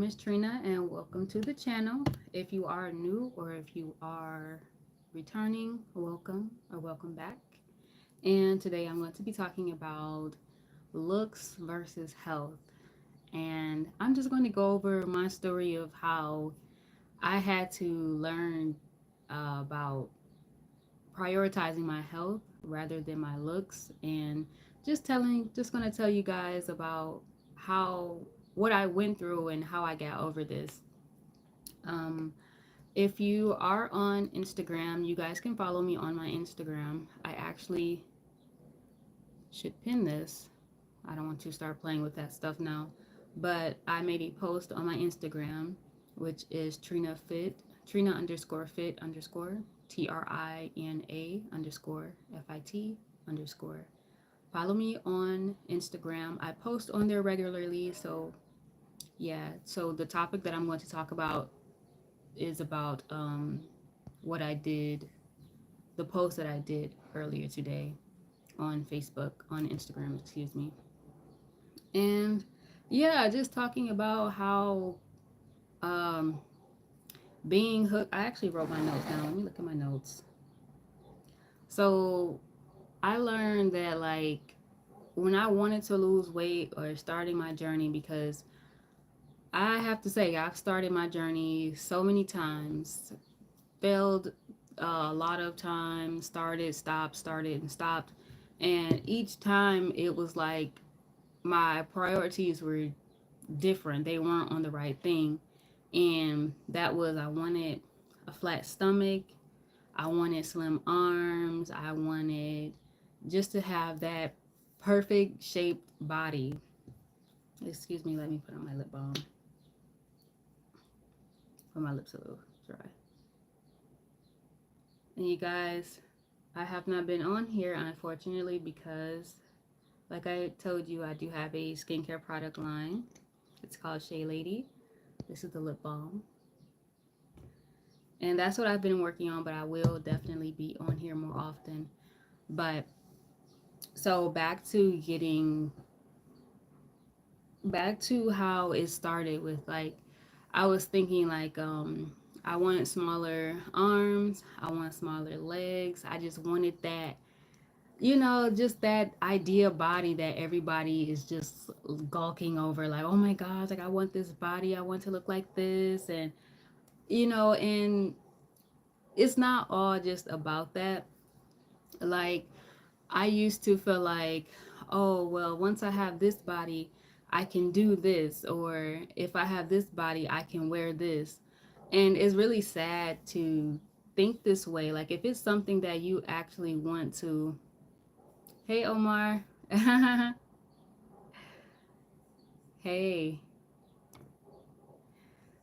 is Trina, and welcome to the channel. If you are new or if you are returning, welcome or welcome back. And today I'm going to be talking about looks versus health. And I'm just going to go over my story of how I had to learn about prioritizing my health rather than my looks, and just going to tell you guys about how what I went through and how I got over this. Um, if you are on Instagram, you guys can follow me on my Instagram. I actually should pin this. I don't want to start playing with that stuff now, but I made a post on my Instagram, which is Trina Fit, Trina underscore fit underscore TRINA underscore FIT underscore. Follow me on Instagram. I post on there regularly, so yeah. So the topic that I'm going to talk about is about what I did, the post that I did earlier today on Facebook, on Instagram, excuse me. And yeah, just talking about how um, being hooked. I actually wrote my notes down. Let me look at my notes. So I learned that like when I wanted to lose weight or starting my journey, because I have to say I've started my journey so many times, failed a lot of times, started and stopped, and each time it was like my priorities were different. They weren't on the right thing. And that was I wanted a flat stomach, I wanted slim arms, I wanted just to have that perfect shaped body. Excuse me, let me put on my lip balm. Put my lips a little dry. And you guys, I have not been on here unfortunately because like I told you, I do have a skincare product line. It's called Shea Lady. This is the lip balm. And that's what I've been working on, but I will definitely be on here more often. But so back to how it started with like I was thinking like I wanted smaller arms, I wanted smaller legs. I just wanted that, just that idea body that everybody is just gawking over, like, oh my gosh, like I want this body, I want to look like this. And and it's not all just about that. Like I used to feel like, oh, well, once I have this body, I can do this. Or if I have this body, I can wear this. And it's really sad to think this way. Like, if it's something that you actually want to, hey, Omar. Hey.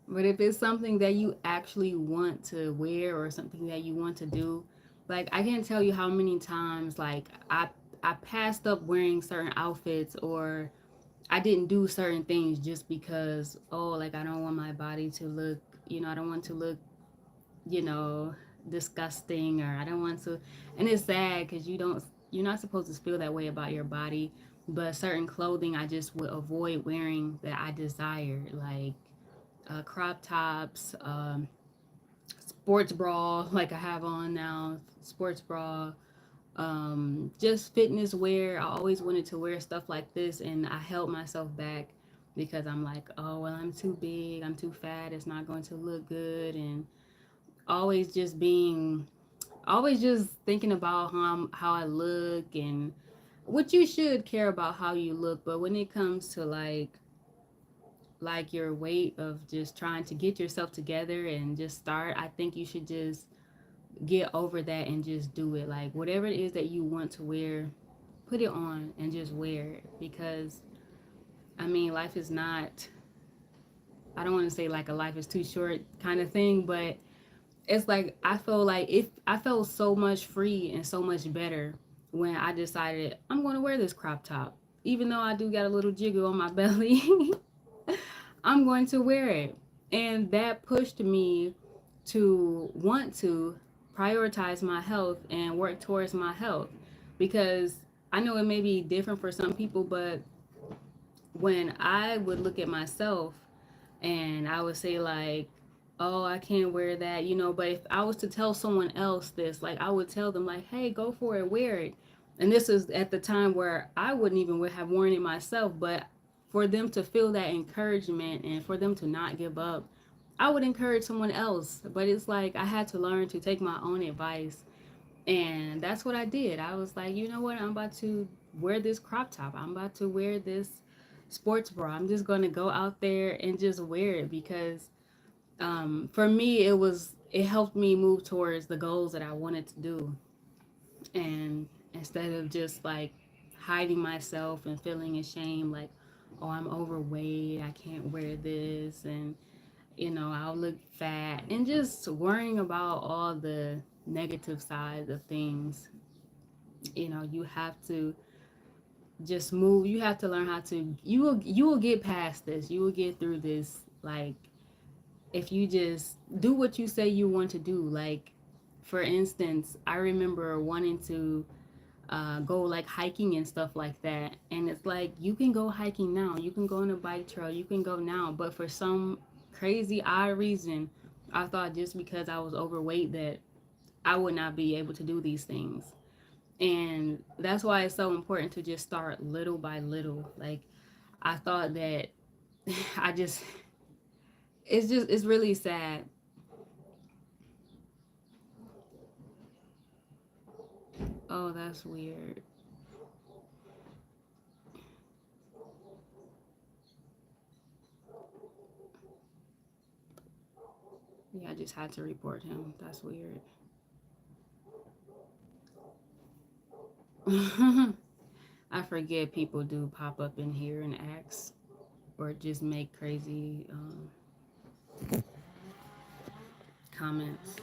But if it's something that you actually want to wear or something that you want to do, like I can't tell you how many times like I passed up wearing certain outfits, or I didn't do certain things just because, oh, like I don't want my body to look, I don't want to look, you know, disgusting, or I don't want to. And it's sad because you're not supposed to feel that way about your body, but certain clothing I just would avoid wearing that I desired, like crop tops, sports bra, like I have on now, sports bra, just fitness wear. I always wanted to wear stuff like this, and I held myself back because I'm like, oh, well, I'm too big, I'm too fat, it's not going to look good. And always just being, always just thinking about how I look, and what you should care about how you look. But when it comes to like your weight of just trying to get yourself together and just start, I think you should just get over that and just do it. Like whatever it is that you want to wear, put it on and just wear it. Because I mean, life is not, I don't want to say like a life is too short kind of thing, but it's like I feel like if I felt so much free and so much better when I decided I'm going to wear this crop top, even though I do got a little jiggle on my belly. I'm going to wear it. And that pushed me to want to prioritize my health and work towards my health. Because I know it may be different for some people, but when I would look at myself, And I would say like, oh, I can't wear that, you know. But if I was to tell someone else this, like I would tell them like, hey, go for it, wear it. And this is at the time where I wouldn't even would have worn it myself, but for them to feel that encouragement and for them to not give up, I would encourage someone else. But it's like I had to learn to take my own advice, and that's what I did. I was like, you know what, I'm about to wear this crop top, I'm about to wear this sports bra, I'm just going to go out there and just wear it because for me it helped me move towards the goals that I wanted to do. And instead of just like hiding myself and feeling ashamed, like, oh, I'm overweight, I can't wear this, and you know, I'll look fat, and just worrying about all the negative sides of things. You know, you have to just move. You have to learn how to, you will get past this, you will get through this. Like, if you just do what you say you want to do. Like, for instance, I remember wanting to go like hiking and stuff like that, and it's like you can go hiking now, you can go on a bike trail, you can go now, but for some crazy odd reason, I thought just because I was overweight that I would not be able to do these things. And that's why it's so important to just start little by little. Like, I thought that I just, it's really sad. Oh, that's weird. Yeah, I just had to report him. That's weird. I forget people do pop up in here and ask or just make crazy comments.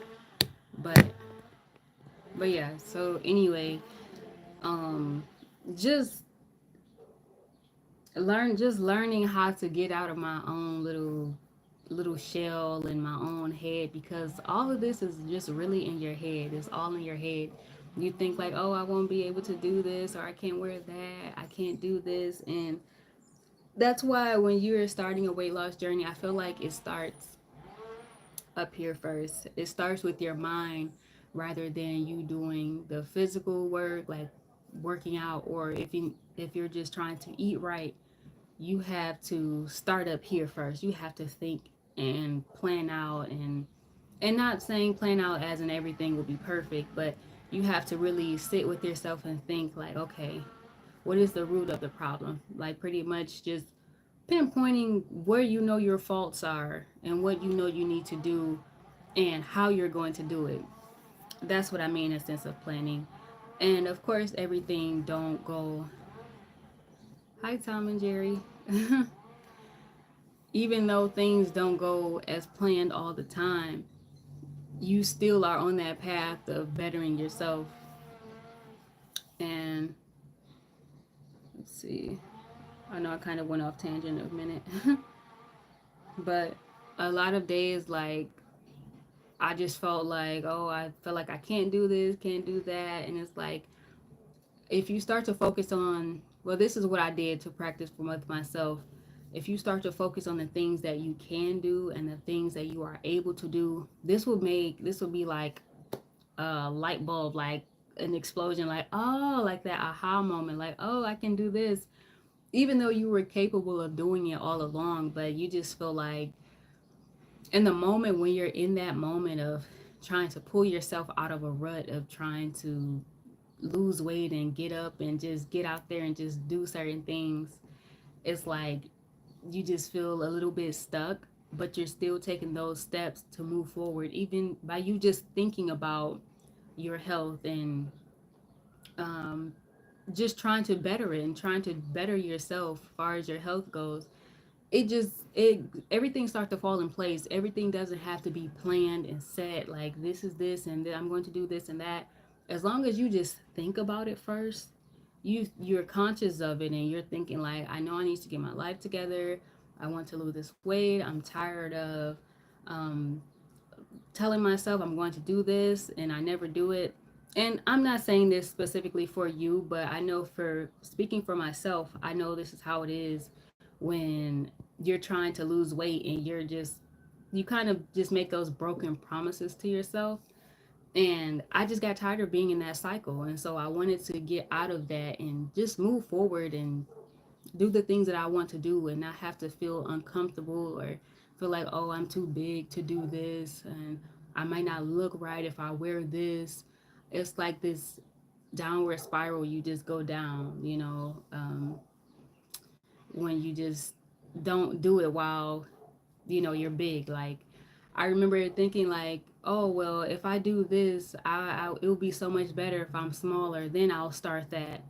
But yeah. So anyway, um, just learning how to get out of my own little shell in my own head, because all of this is just really in your head. It's all in your head. You think like, oh, I won't be able to do this, or I can't wear that, I can't do this. And that's why when you're starting a weight loss journey, I feel like it starts up here first. It starts with your mind rather than you doing the physical work, like working out, or if you're just trying to eat right, you have to start up here first. You have to think and plan out, and not saying plan out as in everything will be perfect, but you have to really sit with yourself and think like, okay, what is the root of the problem? Like, pretty much just pinpointing where you know your faults are and what you know you need to do and how you're going to do it. That's what I mean in a sense of planning. And of course, everything don't go. Hi, Tom and Jerry. Even though things don't go as planned all the time, you still are on that path of bettering yourself. And let's see, I know I kind of went off tangent a minute, but a lot of days, like, I just felt like, oh, I felt like I can't do this, can't do that. And it's like, if you start to focus on, well, this is what I did to practice for myself. If you start to focus on the things that you can do and the things that you are able to do, this will be like a light bulb, like an explosion, like, oh, like that aha moment, like, oh, I can do this. Even though you were capable of doing it all along, but you just feel like in the moment when you're in that moment of trying to pull yourself out of a rut of trying to lose weight and get up and just get out there and just do certain things, it's like you just feel a little bit stuck, but you're still taking those steps to move forward, even by you just thinking about your health and um, just trying to better it and trying to better yourself as far as your health goes. It everything starts to fall in place. Everything doesn't have to be planned and set like this is this and then I'm going to do this and that. As long as you just think about it first, you're conscious of it and you're thinking like, I know I need to get my life together. I want to lose this weight. I'm tired of um, telling myself I'm going to do this and I never do it. And I'm not saying this specifically for you, but I know, for speaking for myself, I know this is how it is when you're trying to lose weight and you kind of just make those broken promises to yourself. And I just got tired of being in that cycle. And so I wanted to get out of that and just move forward and do the things that I want to do and not have to feel uncomfortable or feel like, oh, I'm too big to do this and I might not look right if I wear this. It's like this downward spiral you just go down, when you just don't do it while, you're big. Like, I remember thinking like, oh, well, if I do this, it'll be so much better if I'm smaller. Then I'll start that.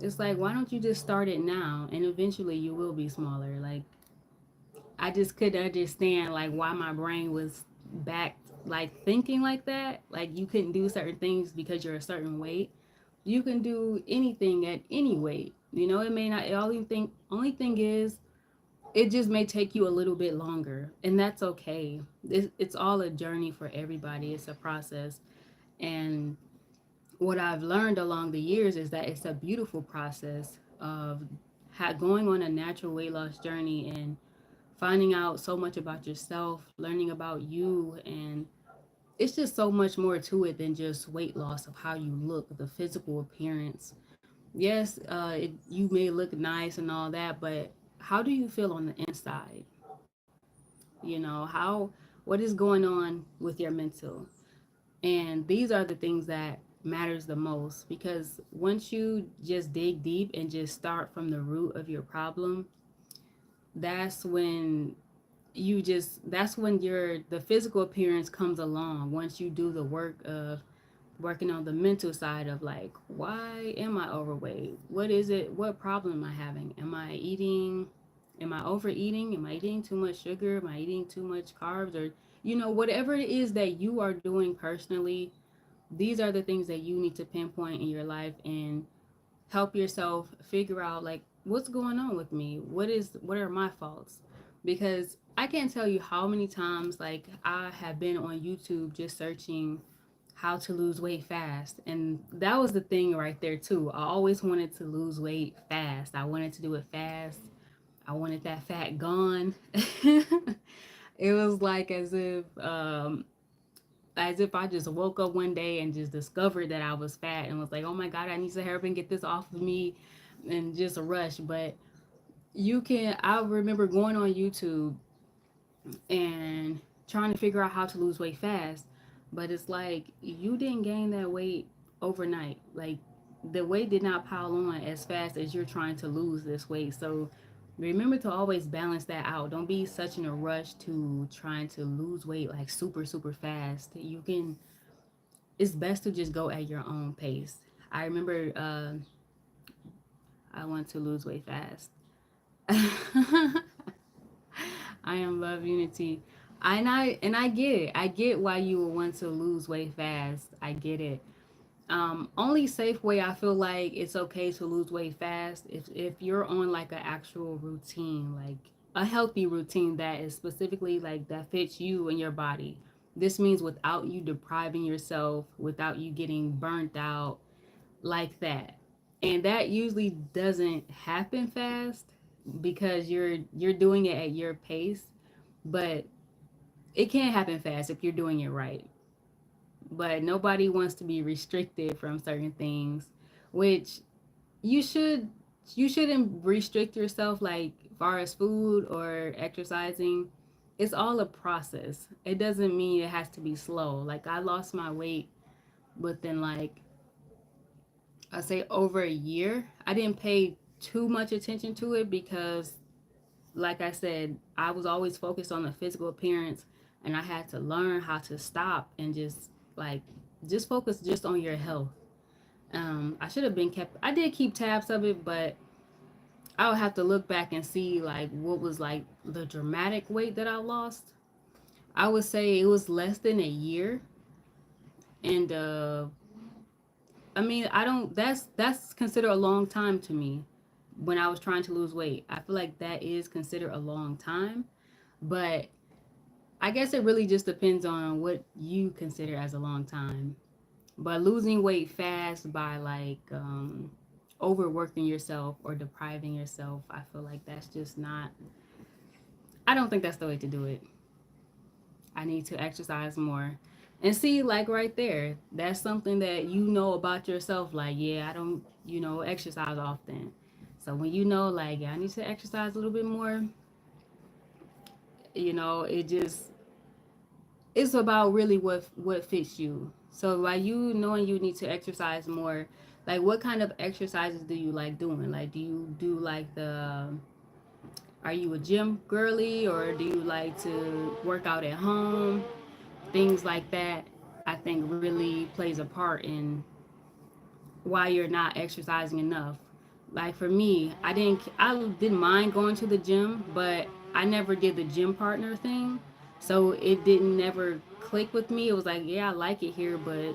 It's like, why don't you just start it now and eventually you will be smaller? Like, I just couldn't understand like why my brain was back like thinking like that. Like, you couldn't do certain things because you're a certain weight. You can do anything at any weight. It may not. The only thing is, it just may take you a little bit longer, and that's okay. It's all a journey for everybody. It's a process, and what I've learned along the years is that it's a beautiful process of going on a natural weight loss journey and finding out so much about yourself, learning about you, and it's just so much more to it than just weight loss of how you look, the physical appearance. Yes, you may look nice and all that, but how do you feel on the inside? What is going on with your mental? And these are the things that matters the most, because once you just dig deep and just start from the root of your problem, that's when that's when the physical appearance comes along. Once you do the work of working on the mental side of like, why am I overweight? What is it? What problem am I having? Am I overeating? Am I eating too much sugar? Am I eating too much carbs? Or, whatever it is that you are doing personally, these are the things that you need to pinpoint in your life and help yourself figure out like, what's going on with me? What are my faults? Because I can't tell you how many times like I have been on YouTube just searching how to lose weight fast. And that was the thing right there too. I always wanted to lose weight fast. I wanted to do it fast. I wanted that fat gone. It was like as if I just woke up one day and just discovered that I was fat and was like, oh my God, I need to hurry up and get this off of me and just a rush. But I remember going on YouTube and trying to figure out how to lose weight fast. But it's like, you didn't gain that weight overnight. Like, the weight did not pile on as fast as you're trying to lose this weight. So remember to always balance that out. Don't be such in a rush to trying to lose weight like super, super fast. It's best to just go at your own pace. I remember I want to lose weight fast. I am Love Unity. And I get it. I get why you would want to lose weight fast. I get it. Only safe way I feel like it's okay to lose weight fast if you're on like an actual routine, like a healthy routine that is specifically like that fits you and your body. This means without you depriving yourself, without you getting burnt out like that. And that usually doesn't happen fast because you're doing it at your pace, but it can happen fast if you're doing it right. But nobody wants to be restricted from certain things, which you should you shouldn't restrict yourself like far as food or exercising. It's all a process. It doesn't mean it has to be slow. Like, I lost my weight within like, I say, over a year. I didn't pay too much attention to it because, like I said, I was always focused on the physical appearance, and I had to learn how to stop and just focus just on your health. I should have been kept. I did keep tabs of it, but I would have to look back and see like what was like the dramatic weight that I lost. I would say it was less than a year, and I mean, I don't. That's considered a long time to me. When I was trying to lose weight, I feel like that is considered a long time, but I guess it really just depends on what you consider as a long time. But losing weight fast by like overworking yourself or depriving yourself, I feel like that's just not. I don't think that's the way to do it. I need to exercise more. And see, like right there, that's something that you know about yourself. Like, yeah, I don't, exercise often. So when you know, like, yeah, I need to exercise a little bit more, it just, it's about really what fits you. So by you knowing you need to exercise more, like what kind of exercises do you like doing? Like, do you do like are you a gym girly, or do you like to work out at home? Things like that, I think really plays a part in why you're not exercising enough. Like for me, I didn't mind going to the gym, but I never did the gym partner thing. So it didn't never click with me. It was like, yeah, I like it here, but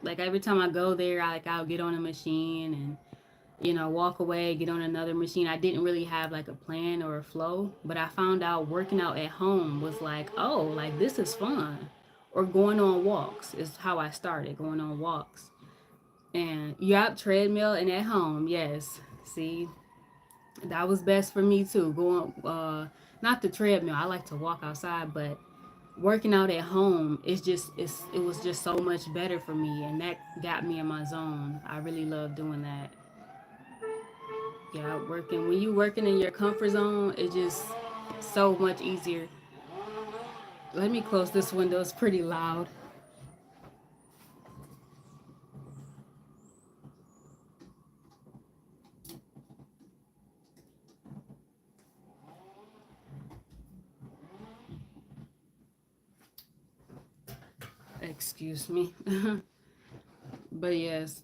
like every time I go there, I'll get on a machine and walk away, get on another machine. I didn't really have like a plan or a flow, but I found out working out at home was like, oh, like this is fun. Or going on walks is how I started, going on walks. And yep, treadmill and at home, yes. See, that was best for me too. Going, not the treadmill. I like to walk outside, but working out at home, it was just so much better for me, and that got me in my zone. I really love doing that. Yeah, working when you working in your comfort zone, it just so much easier. Let me close this window. It's pretty loud. Excuse me. But yes,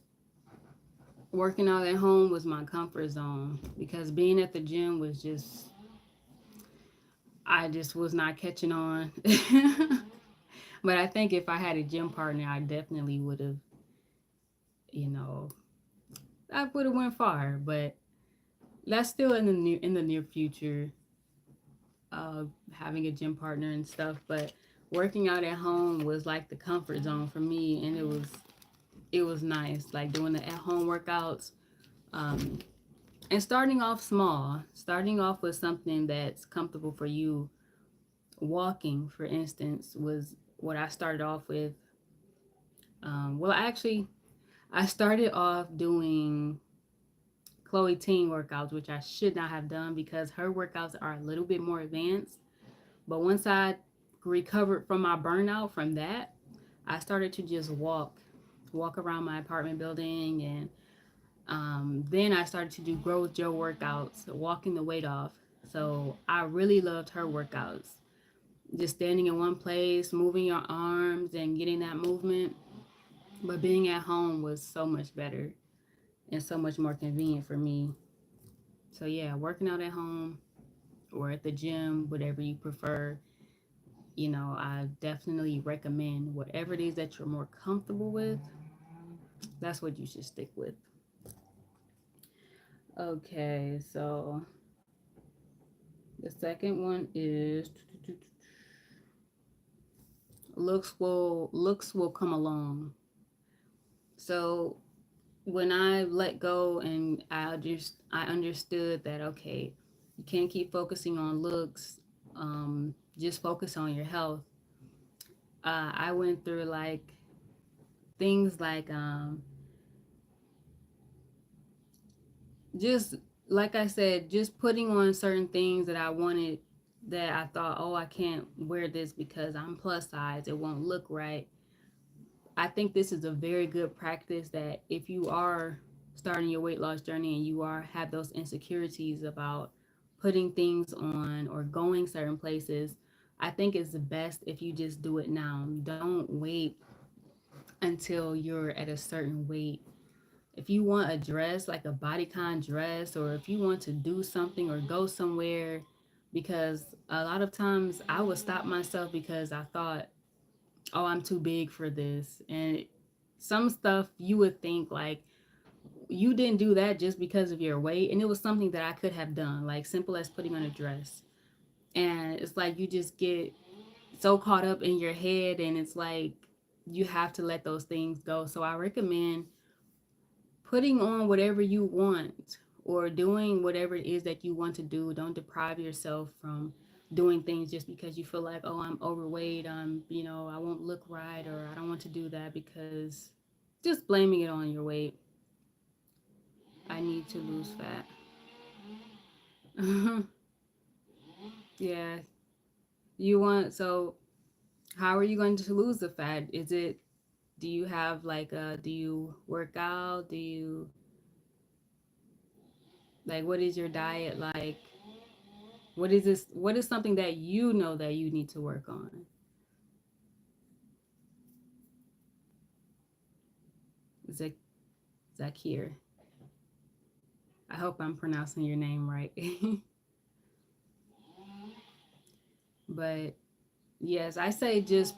working out at home was my comfort zone because being at the gym was just I just was not catching on. But I think if I had a gym partner, I definitely would have, you know, I would have went far. But that's still in the near future, having a gym partner and stuff. But working out at home was like the comfort zone for me, and it was nice, like doing the at home workouts. Um, and starting off small, starting off with something that's comfortable for you. Walking, for instance, was what I started off with. Well, actually, I started off doing Chloe Teen workouts, which I should not have done because her workouts are a little bit more advanced. But once I recovered from my burnout from that, I started to just walk around my apartment building, and then I started to do Growth Joe workouts, walking the weight off. So I really loved her workouts. Just standing in one place, moving your arms and getting that movement. But being at home was so much better and so much more convenient for me. So yeah, working out at home or at the gym, whatever you prefer, I definitely recommend whatever it is that you're more comfortable with. That's what you should stick with. Okay, so the second one is looks will come along. So when I let go and I understood that okay, you can't keep focusing on looks. Just focus on your health. I went through like things like just like I said, just putting on certain things that I wanted, that I thought, oh, I can't wear this because I'm plus size. It won't look right. I think this is a very good practice that if you are starting your weight loss journey and you are have those insecurities about putting things on or going certain places, I think it's the best if you just do it now. Don't wait until you're at a certain weight. If you want a dress, like a bodycon dress, or if you want to do something or go somewhere, because a lot of times I would stop myself because I thought, oh, I'm too big for this. And some stuff you would think like you didn't do that just because of your weight. And it was something that I could have done, like simple as putting on a dress. And it's like you just get so caught up in your head, and it's like you have to let those things go. So I recommend putting on whatever you want or doing whatever it is that you want to do. Don't deprive yourself from doing things just because you feel like, oh, I'm overweight, I won't look right, or I don't want to do that because just blaming it on your weight. I need to lose fat. Yeah. So how are you going to lose the fat? Do you have do you work out? What is your diet like? What is something that you know that you need to work on? Zak- Zakir. I hope I'm pronouncing your name right. But yes, I say just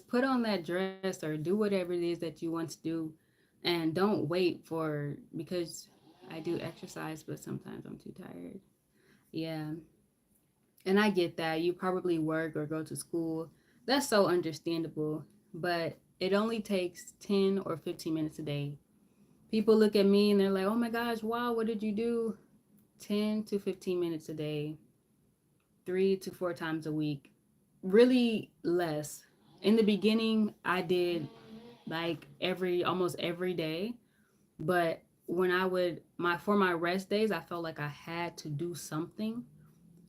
put on that dress or do whatever it is that you want to do, and don't wait for because I do exercise, but sometimes I'm too tired. Yeah, and I get that you probably work or go to school. That's so understandable, but it only takes 10 or 15 minutes a day. People look at me and they're like, "Oh my gosh, wow, what did you do?" 10 to 15 minutes a day, 3 to 4 times a week. Really less. In the beginning, I did like every almost every day, but when I would my for my rest days, I felt like I had to do something.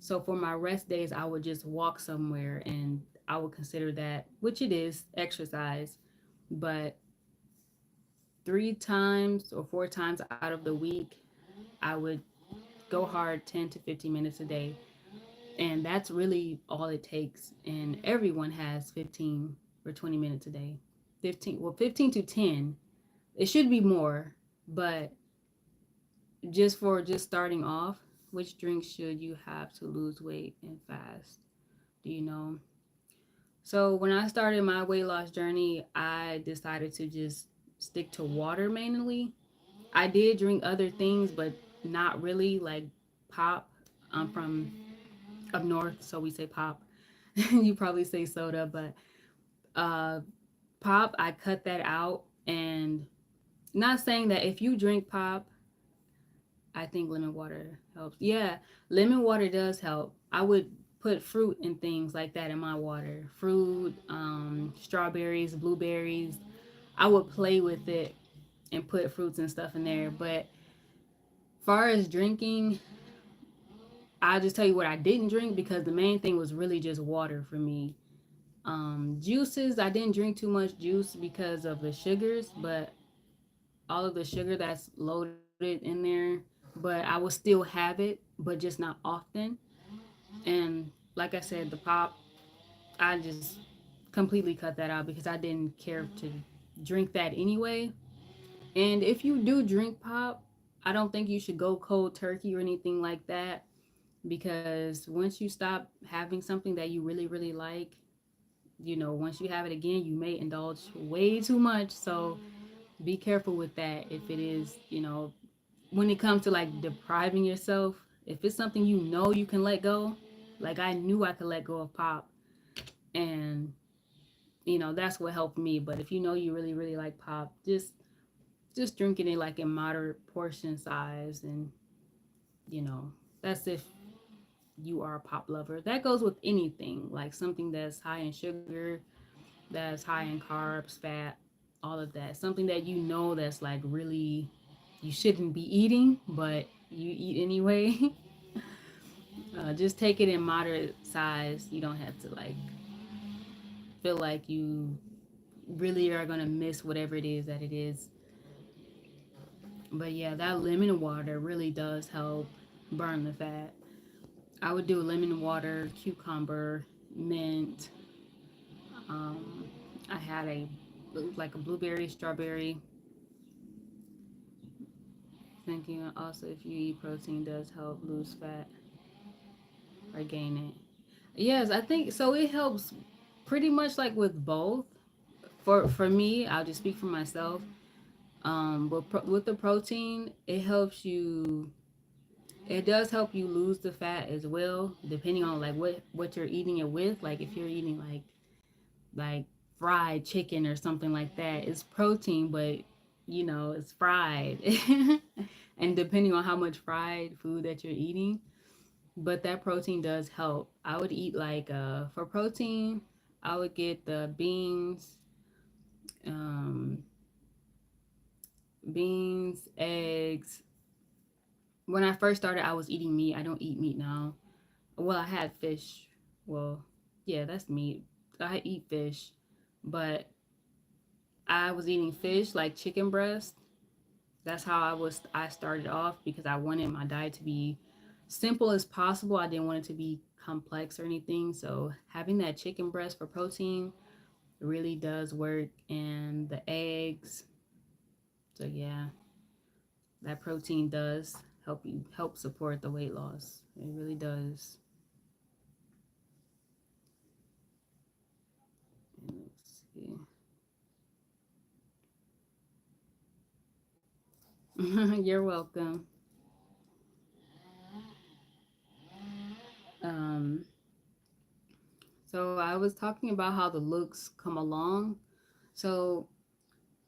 So for my rest days, I would just walk somewhere and I would consider that, which it is, exercise. But 3 times or 4 times out of the week, I would go hard 10 to 15 minutes a day. And that's really all it takes. And everyone has 15 or 20 minutes a day. 15 to 10. It should be more, but just starting off, which drinks should you have to lose weight and fast? Do you know? So when I started my weight loss journey, I decided to just stick to water mainly. I did drink other things, but not really like pop. I'm from up north, so we say pop. You probably say soda, but uh, pop, I cut that out. And not saying that if you drink pop, I think lemon water helps. Yeah, lemon water does help. I would put fruit and things like that in my water. Fruit, strawberries, blueberries. I would play with it and put fruits and stuff in there. But far as drinking, I'll just tell you what I didn't drink because the main thing was really just water for me. Juices, I didn't drink too much juice because of the sugars, but all of the sugar that's loaded in there, but I will still have it, but just not often. And like I said, the pop, I just completely cut that out because I didn't care to drink that anyway. And if you do drink pop, I don't think you should go cold turkey or anything like that because once you stop having something that you really, really like, once you have it again, you may indulge way too much. So be careful with that if it is, when it comes to like depriving yourself, if it's something you know you can let go, like I knew I could let go of pop, and that's what helped me. But if you know you really really like pop, just drinking it like in moderate portion size, and you know that's if you are a pop lover. That goes with anything, like something that's high in sugar, that's high in carbs, fat, all of that. Something that you know that's like really you shouldn't be eating, but you eat anyway. Just take it in moderate size. You don't have to like feel like you really are gonna miss whatever it is that it is. But yeah, that lemon water really does help burn the fat. I would do lemon water, cucumber, mint. Um, I had a blueberry, strawberry. Thinking also if you eat protein does help lose fat or gain it. Yes, I think so. It helps pretty much like with both. For me, I'll just speak for myself. With the protein, it helps you. It does help you lose the fat as well, depending on like what you're eating it with. Like if you're eating like fried chicken or something like that, it's protein, but it's fried. And depending on how much fried food that you're eating, but that protein does help. I would eat like for protein, I would get the um, beans, eggs. When I first started, I was eating meat. I don't eat meat now. Well, I had fish. Well, yeah, that's meat. I eat fish, but I was eating fish like chicken breast. That's how I started off because I wanted my diet to be simple as possible. I didn't want it to be complex or anything. So having that chicken breast for protein really does work, and the eggs. So yeah, that protein does help support the weight loss. It really does. And let's see. You're welcome. Um, so I was talking about how the looks come along. So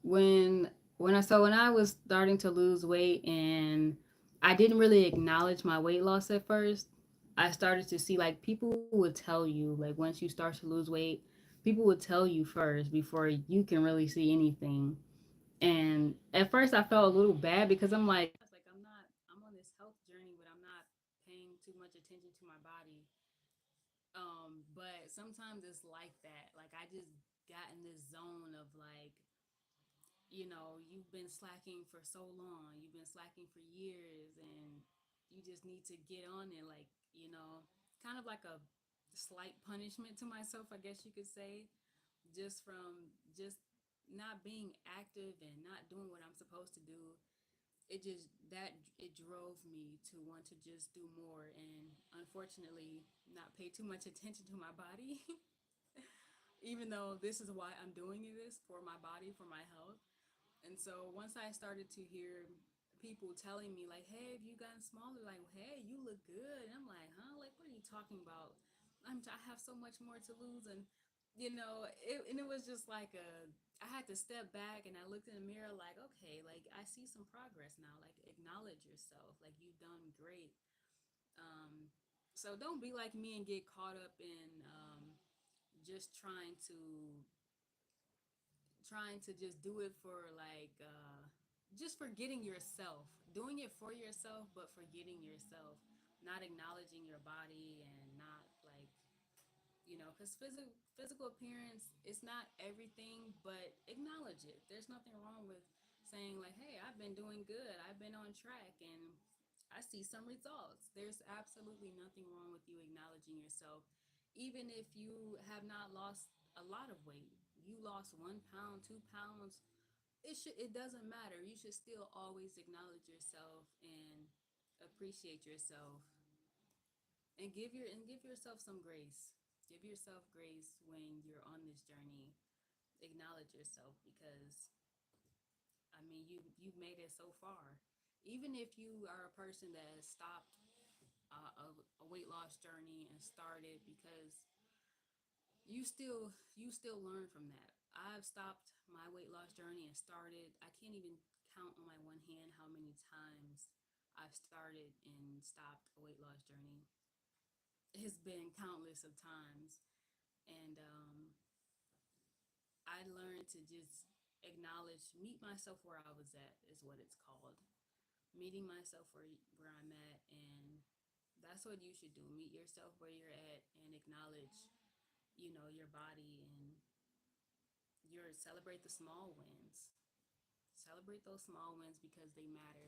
when I was starting to lose weight and I didn't really acknowledge my weight loss at first, I started to see like people would tell you like once you start to lose weight, people would tell you first before you can really see anything. And at first I felt a little bad because I'm like I'm on this health journey, but I'm not paying too much attention to my body. But sometimes it's like that. Like I just got in this zone of like, you've been slacking for so long, you've been slacking for years, and you just need to get on it. Like, kind of like a slight punishment to myself, I guess you could say, just from just not being active and not doing what I'm supposed to do. It drove me to want to just do more and unfortunately not pay too much attention to my body. Even though this is why I'm doing this, for my body, for my health. And so once I started to hear people telling me like, "Hey, have you gotten smaller?" Like, "Hey, you look good," and I'm like, "Huh? Like, what are you talking about? I have so much more to lose." And it was just like I had to step back and I looked in the mirror like, okay, like I see some progress now. Like, acknowledge yourself. Like, you've done great. Um, so don't be like me and get caught up in just trying to just do it for like just forgetting yourself, doing it for yourself but forgetting yourself, not acknowledging your body and not like, because physical appearance is not everything, but acknowledge it. There's nothing wrong with saying like, hey, I've been doing good, I've been on track, and I see some results. There's absolutely nothing wrong with you acknowledging yourself, even if you have not lost a lot of weight. You lost 1 pound, 2 pounds. It doesn't matter. You should still always acknowledge yourself and appreciate yourself and give yourself some grace. Give yourself grace when you're on this journey. Acknowledge yourself because I mean you've made it so far. Even if you are a person that has stopped a weight loss journey and started because you still learn from that. I've stopped my weight loss journey and started. I can't even count on my one hand how many times I've started and stopped a weight loss journey. It's been countless of times, and I learned to just meet myself where I was at is what it's called. Meeting myself where I'm at, and that's what you should do. Meet yourself where you're at and acknowledge, your body and celebrate the small wins. Celebrate those small wins because they matter.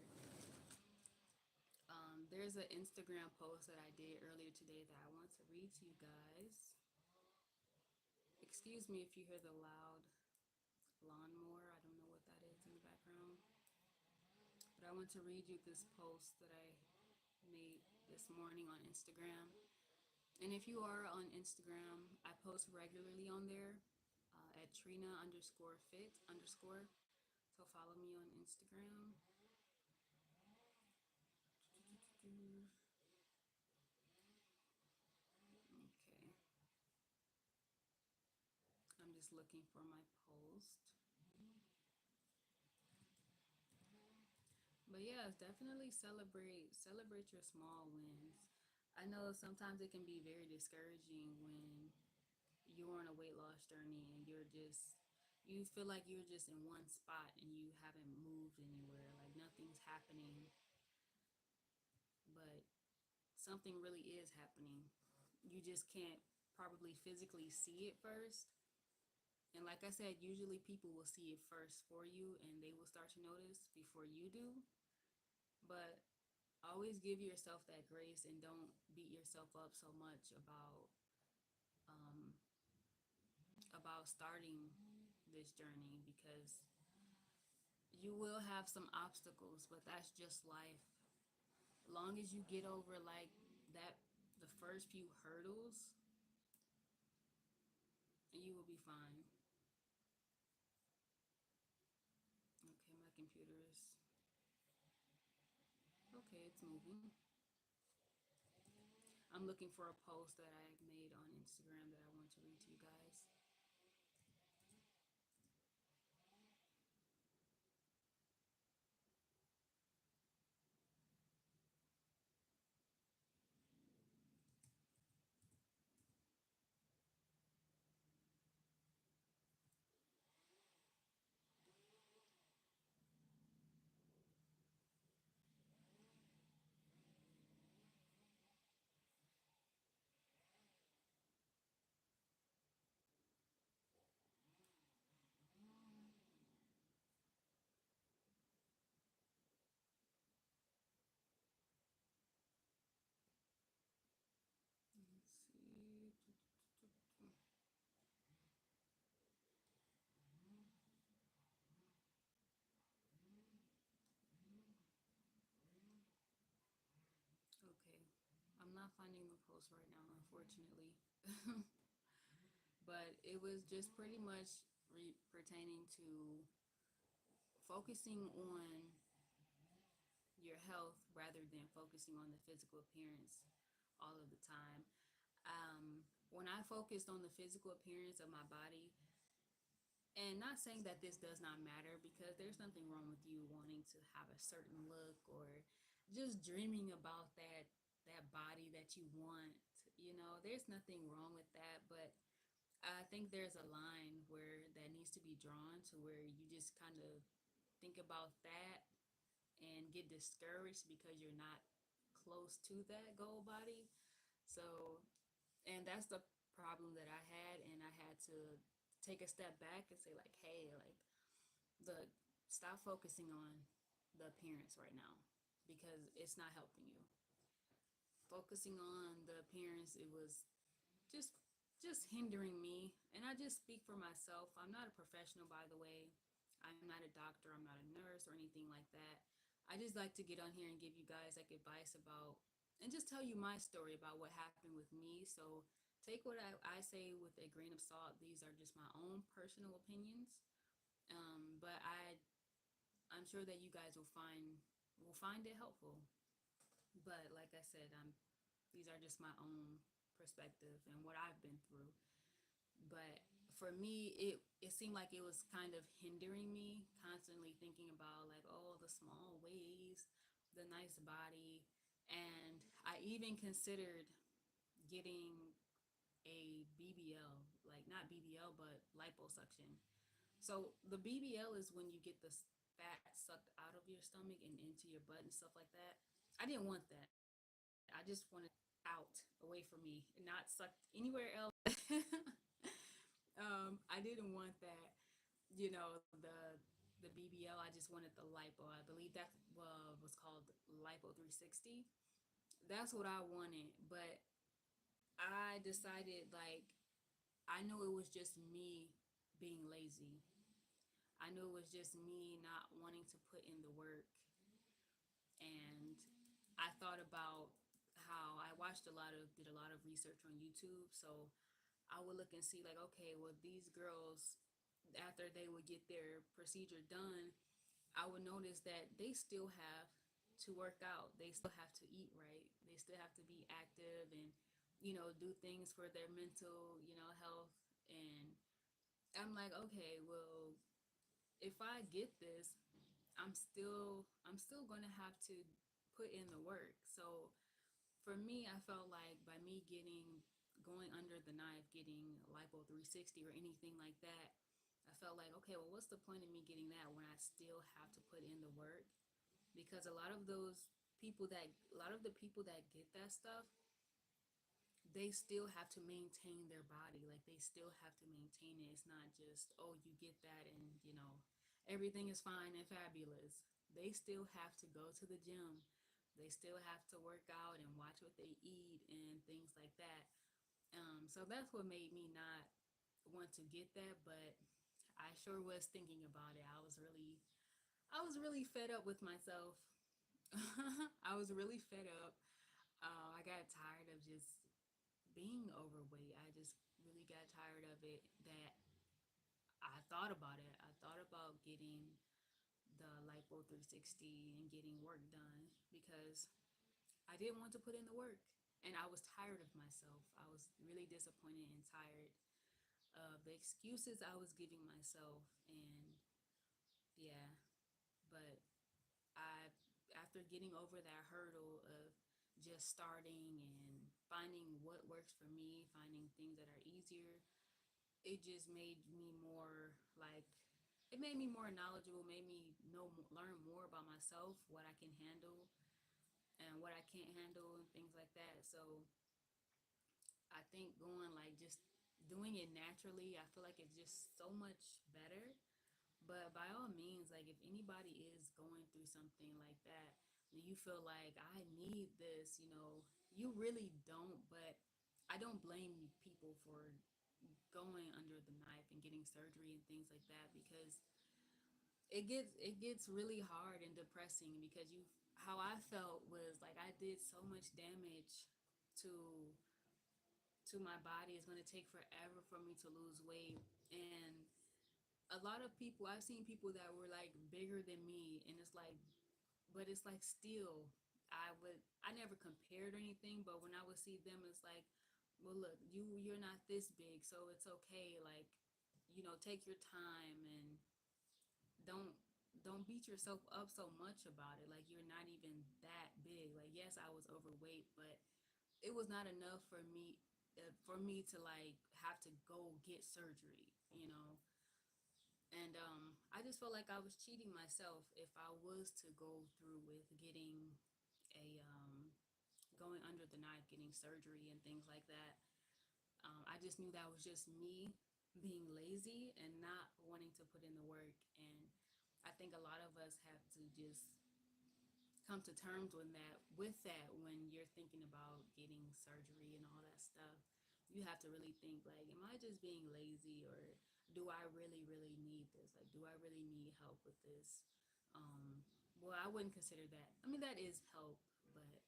There's an Instagram post that I did earlier today that I want to read to you guys. Excuse me if you hear the loud lawnmower. I don't know what that is in the background. But I want to read you this post that I made this morning on Instagram. And if you are on Instagram, I post regularly on there at Trina underscore fit underscore. So follow me on Instagram. Okay, I'm just looking for my post. But yeah, definitely celebrate your small wins. I know sometimes it can be very discouraging when you're on a weight loss journey and you feel like you're just in one spot and you haven't moved anywhere, like nothing's happening, but something really is happening. You just can't probably physically see it first. And like I said, usually people will see it first for you and they will start to notice before you do. But always give yourself that grace and don't beat yourself up so much um, about starting this journey, because you will have some obstacles, but that's just life. Long as you get over like that, the first few hurdles, you will be fine. Okay, my computer is okay, it's moving. I'm looking for a post that I made on Instagram that I want to read to you guys. Let's see. Okay, I'm not finding the post right now, unfortunately. But it was just pretty much pertaining to focusing on your health rather than focusing on the physical appearance all of the time. When I focused on the physical appearance of my body, and not saying that this does not matter, because there's nothing wrong with you wanting to have a certain look or just dreaming about that body that you want, there's nothing wrong with that, but I think there's a line where that needs to be drawn to where you just kind of think about that and get discouraged because you're not close to that goal body. So, and that's the problem that I had, and I had to take a step back and say like, hey, like, look, stop focusing on the appearance right now because it's not helping you. Focusing on the appearance, it was just just hindering me. And I just speak for myself. I'm not a professional, by the way. I'm not a doctor, I'm not a nurse or anything like that. I just like to get on here and give you guys like advice about, and just tell you my story about what happened with me. So take what I say with a grain of salt. These are just my own personal opinions. But I'm sure that you guys will find it helpful. But like I said, these are just my own perspective and what I've been through. But for me, it seemed like it was kind of hindering me, constantly thinking about like, oh, the small waist, the nice body. And I even considered getting a BBL, like not BBL but liposuction. So the BBL is when you get the fat sucked out of your stomach and into your butt and stuff like that. I didn't want that. I just wanted out, away from me, and not sucked anywhere else. I didn't want that, the BBL. I just wanted the lipo. I believe that was called lipo 360. That's what I wanted, but I decided like I knew it was just me being lazy. I knew it was just me not wanting to put in the work. And I thought about how I did a lot of research on YouTube. So I would look and see like, okay, well, these girls, after they would get their procedure done, I would notice that they still have to work out. They still have to eat right. They still have to be active and, do things for their mental, health. And I'm like, okay, well, if I get this, I'm still going to have to put in the work. So for me, I felt like by me getting going under the knife, getting lipo 360 or anything like that, I felt like, okay, well, what's the point of me getting that when I still have to put in the work? Because a lot of the people that get that stuff, they still have to maintain their body. Like they still have to maintain it. It's not just, oh, you get that and, everything is fine and fabulous. They still have to go to the gym. They still have to work out and watch what they eat and things like that. So that's what made me not want to get that, but I sure was thinking about it. I was really fed up with myself. I was really fed up. I got tired of just being overweight. I just really got tired of it that I thought about it. I thought about getting the Lipo 360 and getting work done because I didn't want to put in the work. And I was tired of myself. I was really disappointed and tired of the excuses I was giving myself. And yeah, but I, after getting over that hurdle of just starting and finding what works for me, finding things that are easier, it just made me more like, it made me more knowledgeable, made me learn more about myself, what I can handle and what I can't handle and things like that. So I think going like just doing it naturally, I feel like it's just so much better. But by all means, like if anybody is going through something like that, and you feel like I need this, you really don't. But I don't blame people for going under the knife and getting surgery and things like that because it gets really hard and depressing because you how I felt was like I did so much damage to my body. It's going to take forever for me to lose weight. And a lot of people, I've seen people that were like bigger than me, and it's like, but it's like still, I never compared or anything, but when I would see them, it's like, well, look, you're not this big, so it's okay. Like, take your time and don't don't beat yourself up so much about it. Like you're not even that big. Like yes, I was overweight, but it was not enough for me to like have to go get surgery, and I just felt like I was cheating myself if I was to go through with getting a going under the knife, getting surgery and things like that. I just knew that was just me being lazy and not wanting to put in the work. And I think a lot of us have to just come to terms with that when you're thinking about getting surgery and all that stuff. You have to really think like, am I just being lazy, or do I really really need this? Like, do I really need help with this? um well, I wouldn't consider that. I mean, that is help, but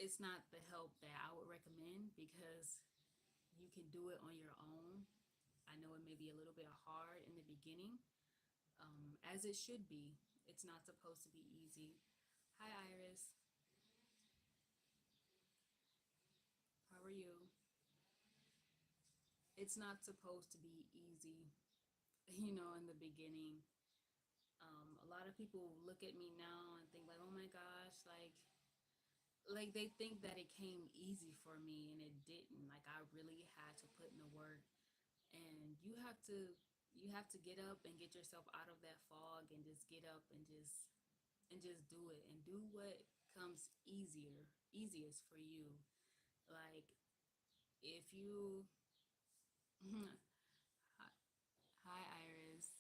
it's not the help that I would recommend because you can do it on your own. I know it may be a little bit hard in the beginning, as it should be. It's not supposed to be easy. Hi, Iris. How are you? It's not supposed to be easy, in the beginning. A lot of people look at me now and think like, oh my gosh, like they think that it came easy for me and it didn't. Like I really had to put in the work, and you have to get up and get yourself out of that fog and just get up and just do it and do what comes easiest for you. Like if you hi, Iris.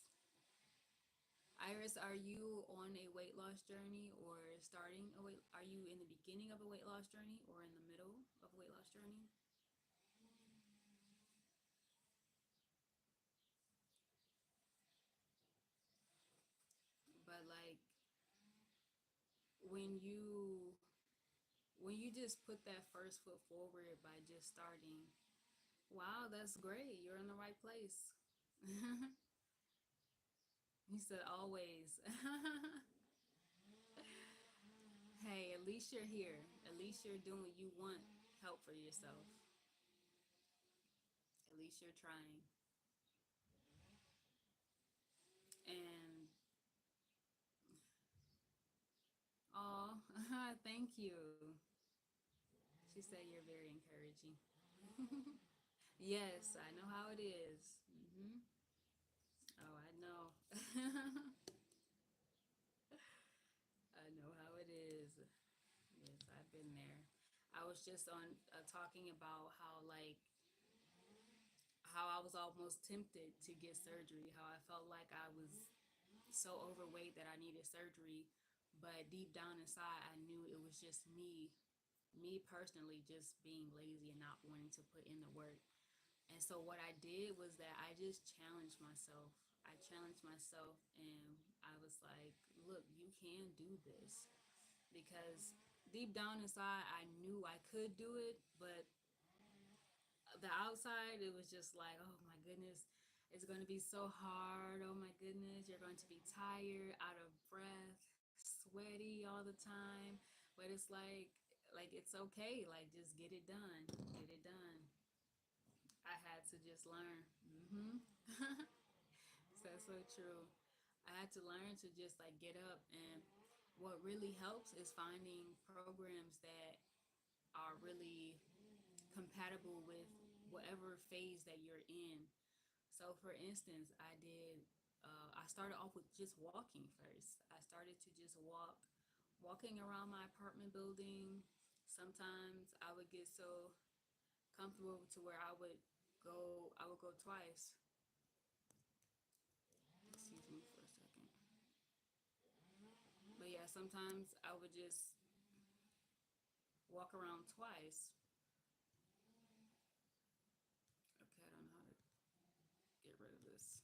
Iris, are you on a weight loss journey or starting a weight? Are you in the beginning of a weight loss journey or in the middle of a weight loss journey? But like when you when you just put that first foot forward by just starting, wow, that's great. You're in the right place. He said always. Hey, at least you're here. At least you're doing what you want, help for yourself. At least you're trying. And oh, thank you. She said you're very encouraging. Yes, I know how it is. Oh, I know. I know how it is. Yes, I've been there. I was just on talking about how how I was almost tempted to get surgery, how I felt like I was so overweight that I needed surgery, but deep down inside I knew it was just me personally just being lazy and not wanting to put in the work. And so what I did was that I just challenged myself. I challenged myself and I was like, look, you can do this. Because deep down inside, I knew I could do it, but the outside, it was just like, oh my goodness, it's going to be so hard. Oh my goodness, you're going to be tired, out of breath, sweaty all the time. But it's like it's okay. Like just get it done. Get it done. I had to just learn. That's so true. I had to learn to just like get up, and what really helps is finding programs that are really compatible with whatever phase that you're in. So, for instance, I started off with just walking first. I started to just walking around my apartment building. Sometimes I would get so comfortable to where I would go twice. Excuse me for a second. But yeah, sometimes I would just walk around twice. Okay, I don't know how to get rid of this.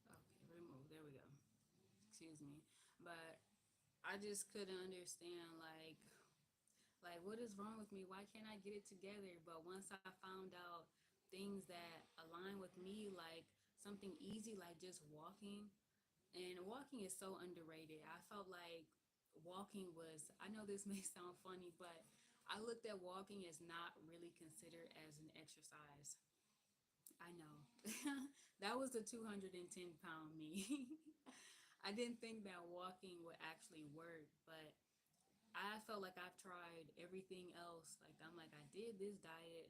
Okay, remove. There we go. Excuse me. But I just couldn't understand like what is wrong with me? Why can't I get it together? But once I found out things that align with me, like something easy like just walking, and walking is so underrated. I felt like walking was, I know this may sound funny, but I looked at walking as not really considered as an exercise. I know. That was the 210-pound me. I didn't think that walking would actually work, but I felt like I've tried everything else. Like, I'm like, I did this diet,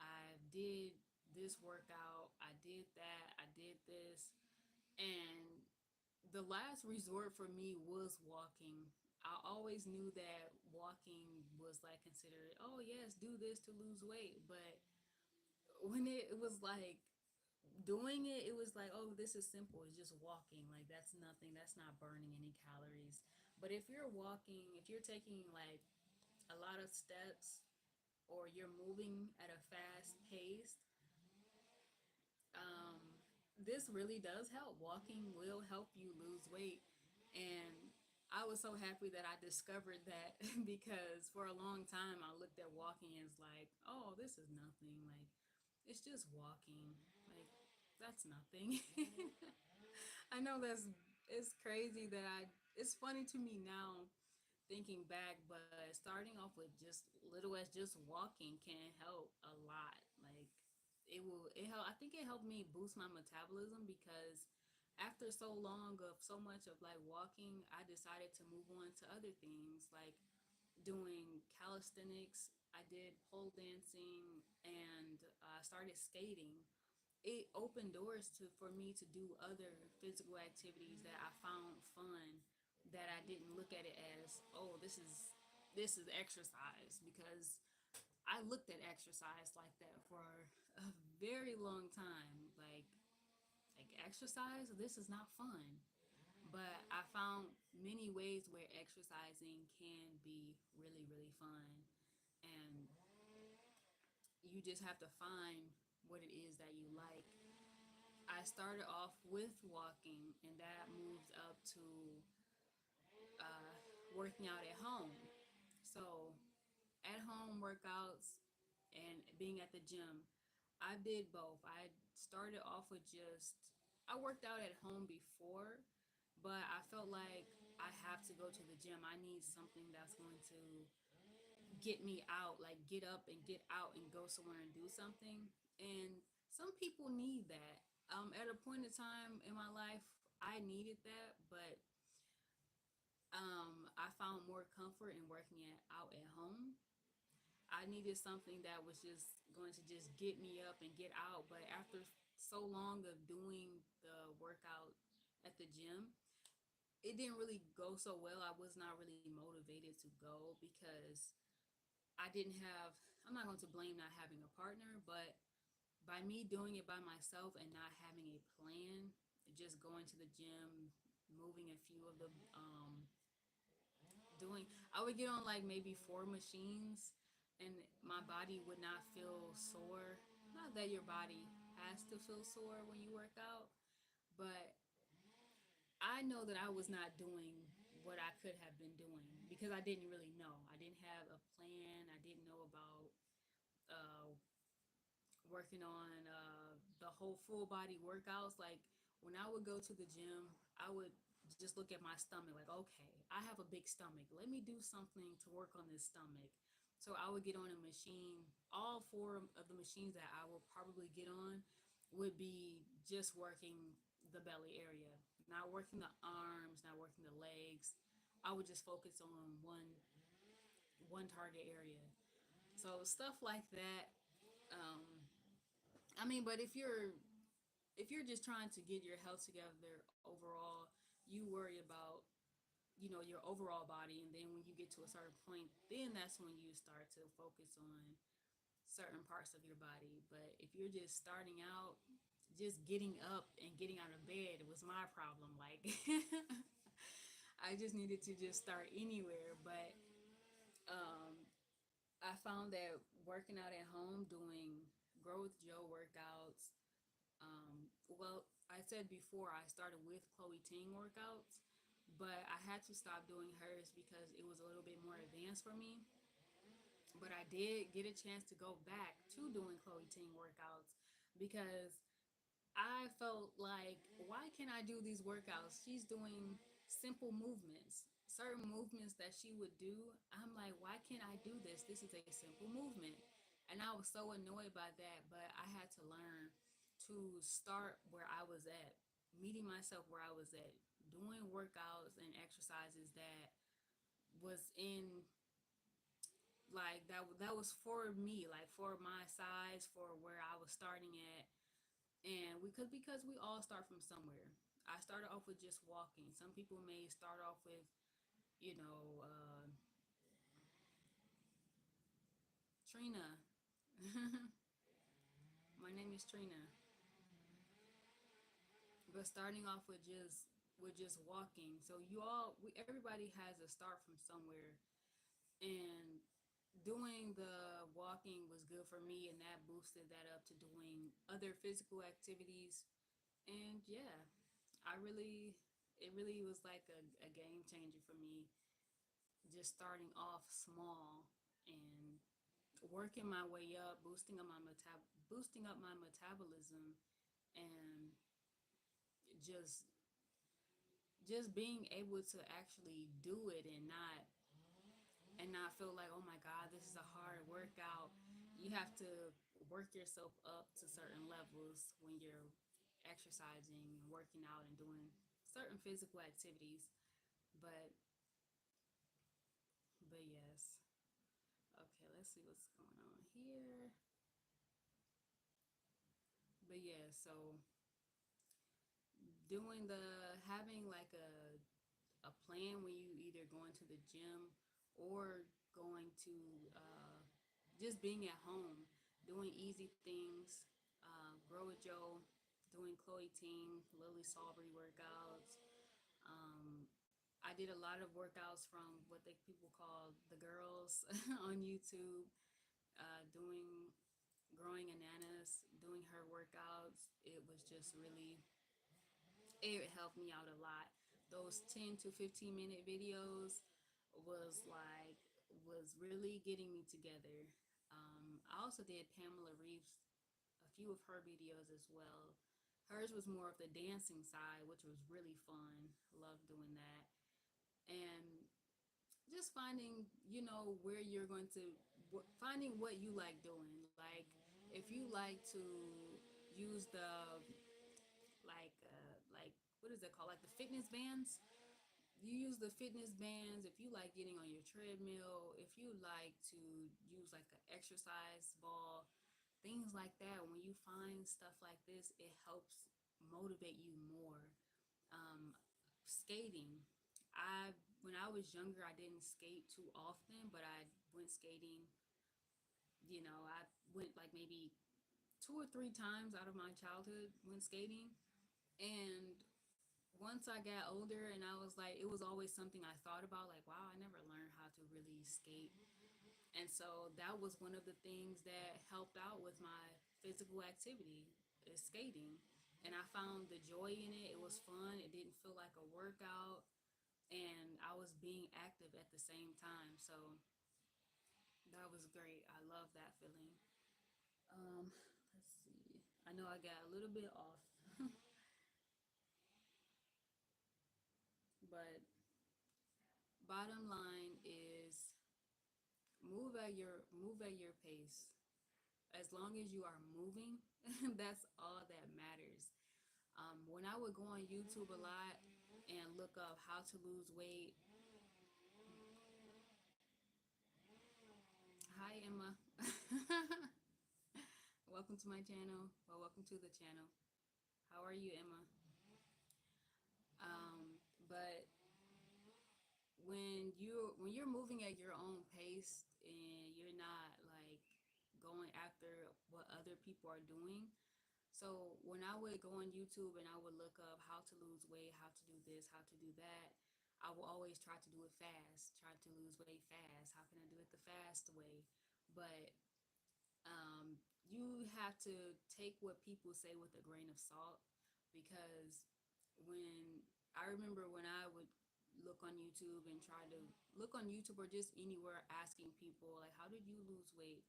I did this workout, I did that, I did this. And the last resort for me was walking. I always knew that walking was like considered, oh, yes, do this to lose weight. But when it was like doing it, it was like, oh, this is simple. It's just walking. Like, that's nothing. That's not burning any calories. But if you're walking, if you're taking like a lot of steps or you're moving at a fast pace, um, this really does help. Walking will help you lose weight. And I was so happy that I discovered that because for a long time I looked at walking as like, oh, this is nothing. Like, it's just walking. Like, that's nothing. I know it's crazy that it's funny to me now thinking back, but starting off with just little as just walking can help a lot. Like, it help. I think it helped me boost my metabolism because after so long of so much of like walking, I decided to move on to other things like doing calisthenics. I did pole dancing and I started skating. It opened doors to for me to do other physical activities that I found fun, that I didn't look at it as, oh, this is exercise, because I looked at exercise like that for a very long time. Like exercise, this is not fun. But I found many ways where exercising can be really, really fun. And you just have to find what it is that you like. I started off with walking, and that moved up to working out at home. So, at home workouts and being at the gym, I did both. I started off with just, I worked out at home before, but I felt like I have to go to the gym. I need something that's going to get me out, like get up and get out and go somewhere and do something. And some people need that. At a point in time in my life, I needed that, but I found more comfort in working out at home. I needed something that was just going to just get me up and get out. But after so long of doing the workout at the gym, it didn't really go so well. I was not really motivated to go because I didn't have, I'm not going to blame not having a partner, but by me doing it by myself and not having a plan, just going to the gym, moving a few of the doing, I would get on like maybe 4 machines and my body would not feel sore. Not that your body has to feel sore when you work out, but I know that I was not doing what I could have been doing because I didn't really know. I didn't have a plan. I didn't know about uh, working on the whole full body workouts. Like when I would go to the gym, I would just look at my stomach like, okay, I have a big stomach. Let me do something to work on this stomach. So I would get on a machine. All 4 of the machines that I will probably get on would be just working the belly area, not working the arms, not working the legs. I would just focus on one target area. So stuff like that. Um, I mean, but if you're just trying to get your health together overall, you worry about your overall body, and then when you get to a certain point, then that's when you start to focus on certain parts of your body. But if you're just starting out, just getting up and getting out of bed was my problem. Like I just needed to just start anywhere. But I found that working out at home, doing Grow with Joe workouts, well, I said before I started with Chloe Ting workouts, but I had to stop doing hers because it was a little bit more advanced for me. But I did get a chance to go back to doing Chloe Ting workouts because I felt like, why can't I do these workouts? She's doing simple movements, certain movements that she would do. I'm like, why can't I do this? This is a simple movement. And I was so annoyed by that, but I had to learn to start where I was at, meeting myself where I was at, doing workouts and exercises that was in like that was for me, like for my size, for where I was starting at. And we could, because we all start from somewhere. I started off with just walking. Some people may start off with, you know, Trina. My name is Trina. But starting off with just walking. So everybody has to start from somewhere. And doing the walking was good for me, and that boosted that up to doing other physical activities. And yeah, I really, it really was like a game changer for me, just starting off small and working my way up, boosting up my metabolism, and just just being able to actually do it and not feel like, oh my god, this is a hard workout. You have to work yourself up to certain levels when you're exercising and working out and doing certain physical activities. but but yes. Okay, let's see what's going on here. But yeah, so doing the having like a plan when you either going to the gym or going to just being at home, doing easy things, Grow with Joe, doing Chloe Ting, Lily Salisbury workouts. Um, I did a lot of workouts from what they people call the girls on YouTube, doing Growing Ananas, doing her workouts. It was just really, it helped me out a lot. Those 10 to 15-minute videos was like, was really getting me together. I also did Pamela Reeves, a few of her videos as well. Hers was more of the dancing side, which was really fun. Love doing that. And just finding, where you're going to, finding what you like doing. Like, if you like to use the what is it called, like the fitness bands. You use the fitness bands if you like getting on your treadmill, if you like to use like an exercise ball, things like that. When you find stuff like this, it helps motivate you more. um, Skating, I when I was younger, I didn't skate too often, but I went skating. I went like maybe 2 or 3 times out of my childhood, went skating. And once I got older, and I was like, it was always something I thought about, like, wow, I never learned how to really skate. And so that was one of the things that helped out with my physical activity, is skating. And I found the joy in it. It was fun. It didn't feel like a workout. And I was being active at the same time. So that was great. I love that feeling. Um, let's see. I know I got a little bit off, but bottom line is move at your pace. As long as you are moving, that's all that matters. When I would go on YouTube a lot and look up how to lose weight. Hi, Emma. Welcome to my channel. Well, welcome to the channel. How are you, Emma? But when you're moving at your own pace and you're not like going after what other people are doing. So when I would go on YouTube and I would look up how to lose weight, how to do this, how to do that, I will always try to do it fast, try to lose weight fast. How can I do it the fast way? But you have to take what people say with a grain of salt, because when I remember when I would look on YouTube and try to look on YouTube or just anywhere asking people like, how did you lose weight?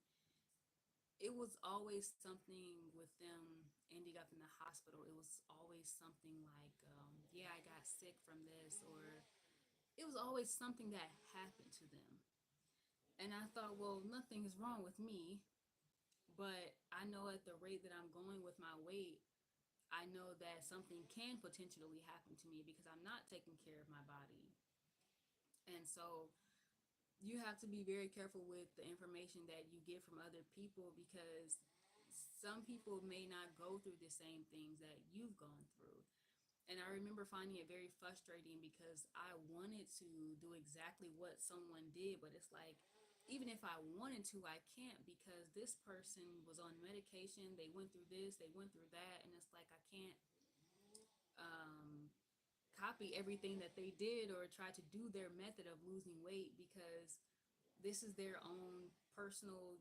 It was always something with them ending up in the hospital. It was always something like, yeah, I got sick from this, or it was always something that happened to them. And I thought, well, nothing is wrong with me, but I know at the rate that I'm going with my weight, I know that something can potentially happen to me because I'm not taking care of my body. And so you have to be very careful with the information that you get from other people, because some people may not go through the same things that you've gone through. And I remember finding it very frustrating because I wanted to do exactly what someone did, but it's like, even if I wanted to, I can't, because this person was on medication, they went through this, they went through that, and it's like I can't um, copy everything that they did or try to do their method of losing weight, because this is their own personal,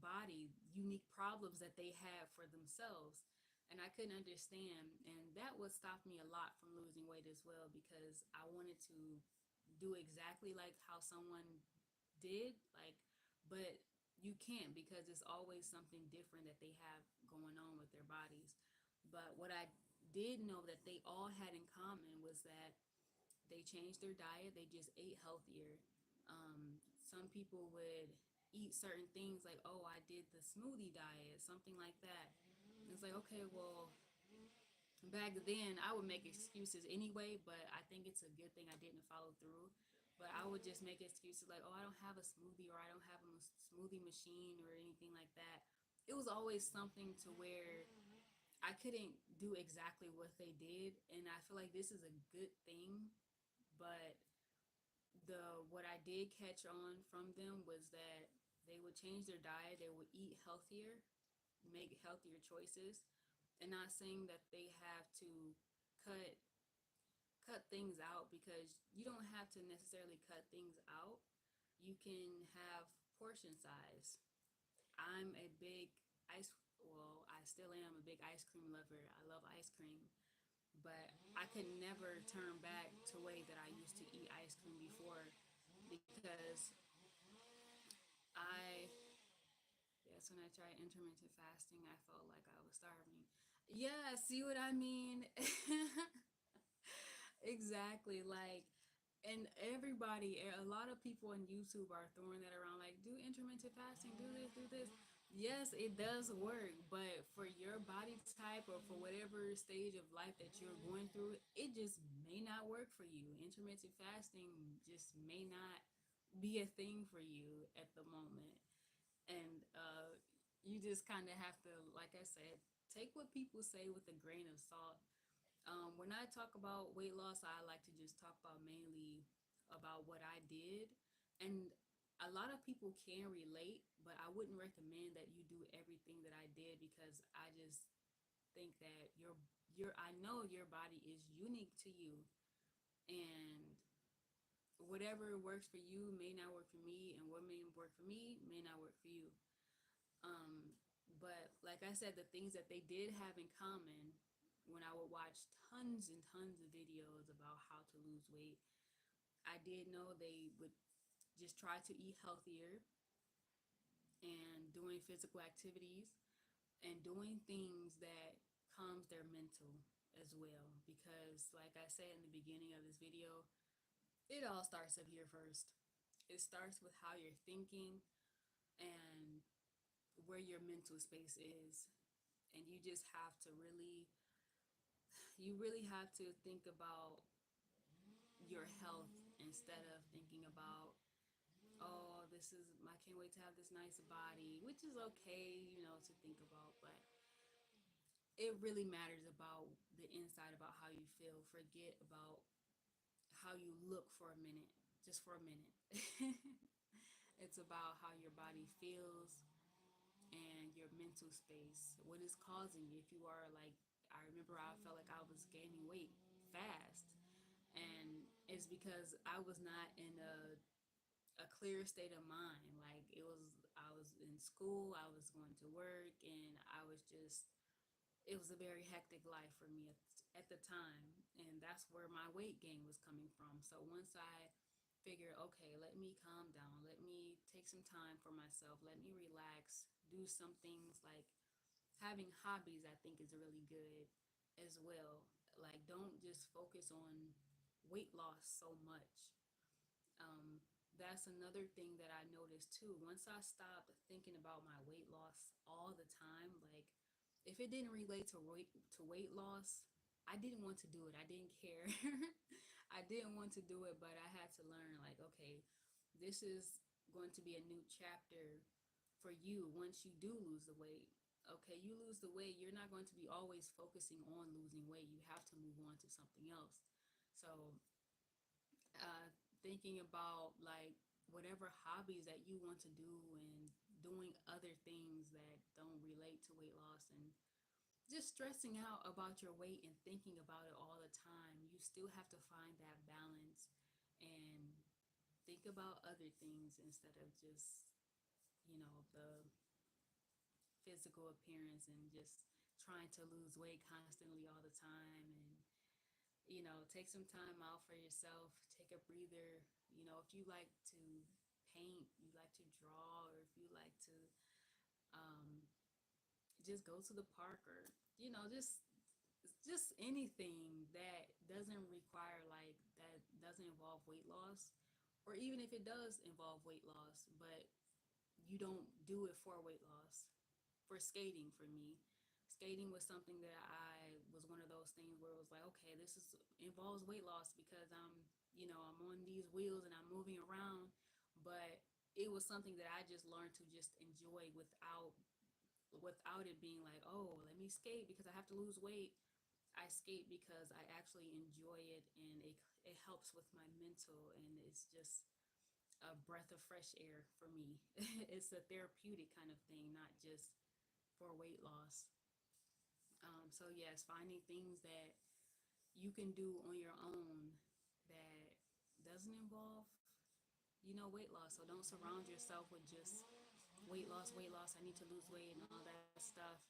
body, unique problems that they have for themselves. And I couldn't understand. And that would stop me a lot from losing weight as well, because I wanted to do exactly like how someone did, like, but you can't, because it's always something different that they have going on with their bodies. But what I did know that they all had in common was that they changed their diet, they just ate healthier. Some people would eat certain things like, oh, I did the smoothie diet, something like that. It's like, okay, well, back then I would make excuses anyway, but I think it's a good thing I didn't follow through. But I would just make excuses like, oh, I don't have a smoothie, or I don't have a smoothie machine or anything like that. It was always something to where I couldn't do exactly what they did. And I feel like this is a good thing. But the what I did catch on from them was that they would change their diet, they would eat healthier, make healthier choices, and not saying that they have to cut cut things out, because you don't have to necessarily cut things out. You can have portion size. I'm a big I still am a big ice cream lover. I love ice cream, but I could never turn back to the way that I used to eat ice cream before, because I yes, when I tried intermittent fasting, I felt like I was starving. Yeah, see what I mean? Exactly. Like, and everybody, a lot of people on YouTube are throwing that around, like, do intermittent fasting, do this, do this. Yes, it does work, but for your body type or for whatever stage of life that you're going through, it just may not work for you. Intermittent fasting just may not be a thing for you at the moment. And you just kind of have to, like I said, take what people say with a grain of salt. When I talk about weight loss, I like to just talk about mainly about what I did. And a lot of people can relate, but I wouldn't recommend that you do everything that I did because I just think that I know your body is unique to you, and whatever works for you may not work for me, and what may work for me may not work for you. Um, but like I said, the things that they did have in common when I would watch tons and tons of videos about how to lose weight, I did know they would just try to eat healthier and doing physical activities and doing things that calms their mental as well. Because like I said in the beginning of this video, it all starts up here first. It starts with how you're thinking and where your mental space is. And you just have to really have to think about your health instead of thinking about, oh, this is, I can't wait to have this nice body, which is okay, to think about, but it really matters about the inside, about how you feel. Forget about how you look for a minute, just for a minute. It's about how your body feels and your mental space. What is causing you? If you are like, I remember I felt like I was gaining weight fast, and it's because I was not in a clear state of mind. Like I was in school, I was going to work, and I was just, it was a very hectic life for me at the time, and that's where my weight gain was coming from. So once I figured, okay, let me calm down, let me take some time for myself, let me relax, do some things like having hobbies, I think is really good as well. Like, don't just focus on weight loss so much. um, that's another thing that I noticed too. Once I stopped thinking about my weight loss all the time, like if it didn't relate to weight loss, I didn't want to do it. I didn't care. I didn't want to do it, but I had to learn like, okay, this is going to be a new chapter for you once you do lose the weight. Okay, you lose the weight, you're not going to be always focusing on losing weight. You have to move on to something else. So uh, thinking about like whatever hobbies that you want to do and doing other things that don't relate to weight loss, and just stressing out about your weight and thinking about it all the time. You still have to find that balance and think about other things instead of just, the physical appearance and just trying to lose weight constantly all the time. And take some time out for yourself, take a breather. If you like to paint, you like to draw, or if you like to um, just go to the park, or just anything that doesn't require, like, that doesn't involve weight loss, or even if it does involve weight loss, but you don't do it for weight loss. For skating, for me, skating was something that I was one of those things where it was like, okay, this is involves weight loss because I'm on these wheels and I'm moving around, but it was something that I just learned to just enjoy without it being like, oh, let me skate because I have to lose weight. I skate because I actually enjoy it, and it helps with my mental, and it's just a breath of fresh air for me. It's a therapeutic kind of thing, not just for weight loss. So yes, finding things that you can do on your own that doesn't involve, weight loss. So don't surround yourself with just weight loss, I need to lose weight and all that stuff.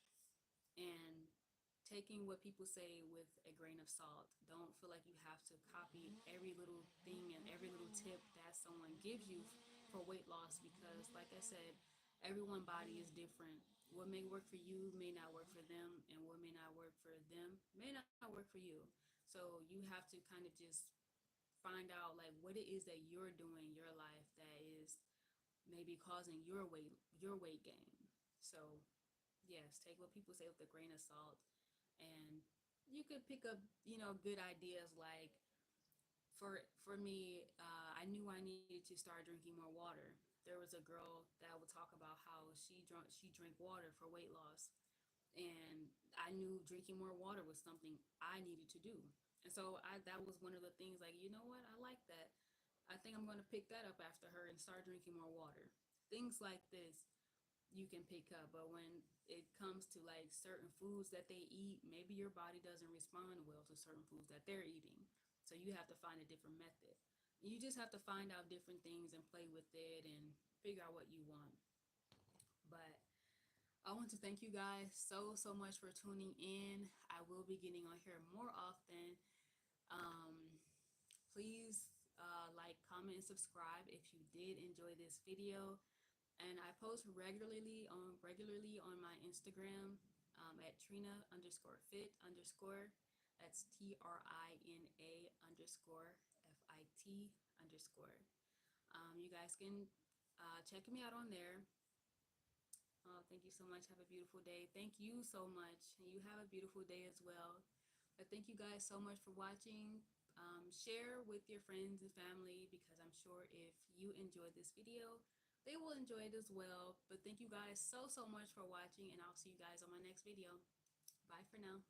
And taking what people say with a grain of salt. Don't feel like you have to copy every little thing and every little tip that someone gives you for weight loss, because like I said, everyone's body is different. What may work for you may not work for them, and what may not work for them may not work for you. So you have to kind of just find out like what it is that you're doing in your life that is maybe causing your weight gain. So yes, take what people say with a grain of salt, and you could pick up, good ideas. Like for me, I knew I needed to start drinking more water. There was a girl that would talk about how she drank water for weight loss, and I knew drinking more water was something I needed to do. And so I that was one of the things, like, you know what, I like that. I think I'm going to pick that up after her and start drinking more water. Things like this you can pick up. But when it comes to like certain foods that they eat, maybe your body doesn't respond well to certain foods that they're eating. So you have to find a different method. You just have to find out different things and play with it and figure out what you want. But I want to thank you guys so much for tuning in. I will be getting on here more often. Um, Please like, comment, and subscribe if you did enjoy this video. And I post regularly on my Instagram, at Trina underscore fit underscore. That's TRINA underscore FIT underscore. You guys can check me out on there. Thank you so much. Have a beautiful day. Thank you so much. And you have a beautiful day as well. But thank you guys so much for watching. Share with your friends and family, because I'm sure if you enjoyed this video, they will enjoy it as well. But thank you guys so much for watching, and I'll see you guys on my next video. Bye for now.